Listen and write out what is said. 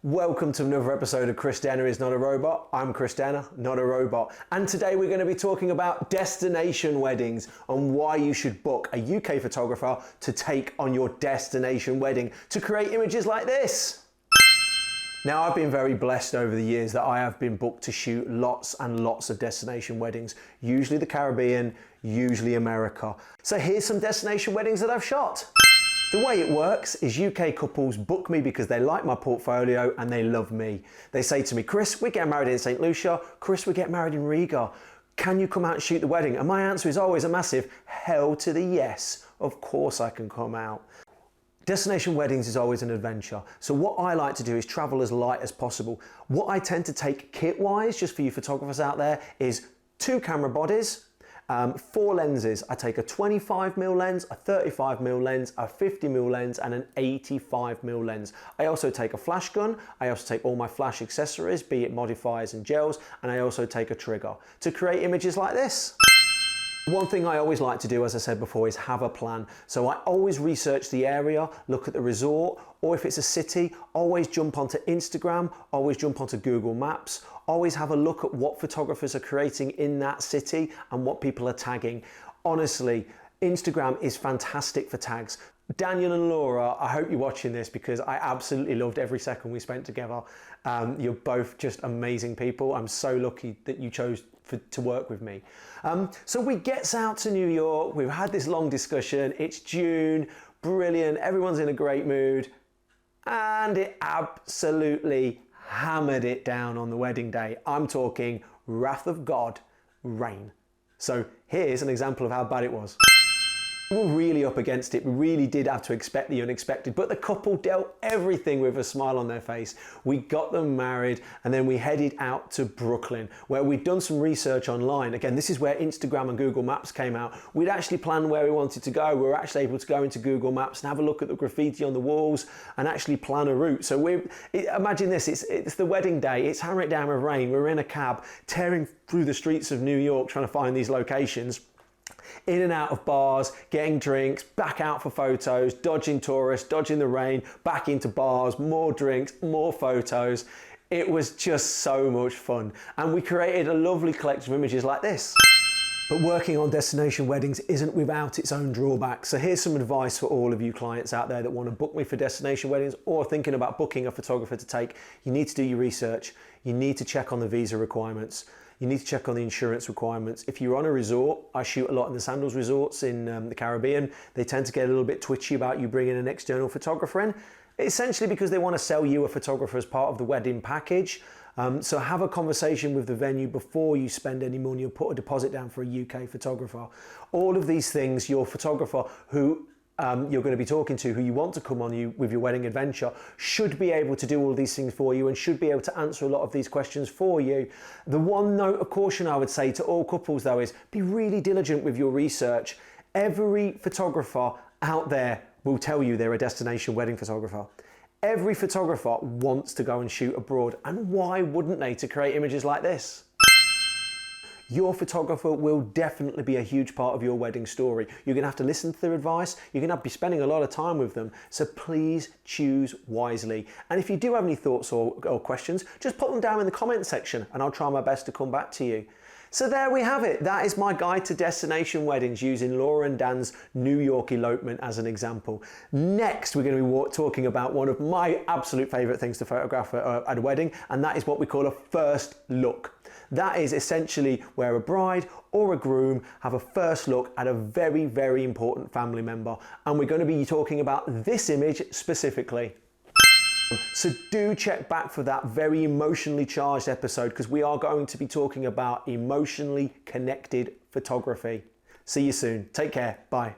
Welcome to another episode of Chris Denner is not a robot. I'm Chris Denner, not a robot. And today we're going to be talking about destination weddings and why you should book a UK photographer to take on your destination wedding to create images like this. Now, I've been very blessed over the years that I have been booked to shoot lots and lots of destination weddings, usually the Caribbean, usually America. So here's some destination weddings that I've shot. The way it works is UK couples book me because they like my portfolio and they love me. They say to me, Chris, we're getting married in St. Lucia. Chris, we're getting married in Riga. Can you come out and shoot the wedding? And my answer is always a massive hell to the yes. Of course I can come out. Destination weddings is always an adventure. So what I like to do is travel as light as possible. What I tend to take kit-wise, just for you photographers out there, is 2 camera bodies, 4 lenses. I take a 25mm lens, a 35mm lens, a 50mm lens, and an 85mm lens. I also take a flash gun. I also take all my flash accessories, be it modifiers and gels, and I also take a trigger to create images like this. One thing I always like to do, as I said before, is have a plan. So I always research the area, look at the resort, or if it's a city, always jump onto Instagram, always jump onto Google Maps, always have a look at what photographers are creating in that city and what people are tagging. Honestly, Instagram is fantastic for tags. Daniel and Laura, I hope you're watching this because I absolutely loved every second we spent together. You're both just amazing people. I'm so lucky that you chose to work with me. So we gets out to New York, we've had this long discussion, it's June, brilliant, everyone's in a great mood, and it absolutely hammered it down on the wedding day. I'm talking wrath of God, rain. So here's an example of how bad it was. We were really up against it. We really did have to expect the unexpected, but the couple dealt everything with a smile on their face. We got them married and then we headed out to Brooklyn where we'd done some research online. Again, this is where Instagram and Google Maps came out. We'd actually planned where we wanted to go. We were actually able to go into Google Maps and have a look at the graffiti on the walls and actually plan a route. So imagine this, it's the wedding day, it's hammering it down with rain. We're in a cab tearing through the streets of New York trying to find these locations. In and out of bars, getting drinks, back out for photos, dodging tourists, dodging the rain, back into bars, more drinks, more photos. It was just so much fun. And we created a lovely collection of images like this. But working on destination weddings isn't without its own drawbacks. So here's some advice for all of you clients out there that want to book me for destination weddings or thinking about booking a photographer to take. You need to do your research. You need to check on the visa requirements. You need to check on the insurance requirements. If you're on a resort, I shoot a lot in the Sandals resorts in the Caribbean. They tend to get a little bit twitchy about you bringing an external photographer in, essentially because they want to sell you a photographer as part of the wedding package. So have a conversation with the venue before you spend any money or put a deposit down for a UK photographer. All of these things, your photographer who you're going to be talking to, who you want to come on with your wedding adventure, should be able to do all these things for you and should be able to answer a lot of these questions for you. The one note of caution I would say to all couples though is be really diligent with your research. Every photographer out there will tell you they're a destination wedding photographer. Every photographer wants to go and shoot abroad, and why wouldn't they, to create images like this? Your photographer will definitely be a huge part of your wedding story. You're going to have to listen to their advice. You're going to have to be spending a lot of time with them. So please choose wisely. And if you do have any thoughts or questions, just put them down in the comment section and I'll try my best to come back to you. So there we have it. That is my guide to destination weddings using Laura and Dan's New York elopement as an example. Next, we're going to be talking about one of my absolute favorite things to photograph at a wedding, and that is what we call a first look. That is essentially where a bride or a groom have a first look at a very, very important family member. And we're going to be talking about this image specifically. So do check back for that very emotionally charged episode because we are going to be talking about emotionally connected photography. See you soon. Take care. Bye.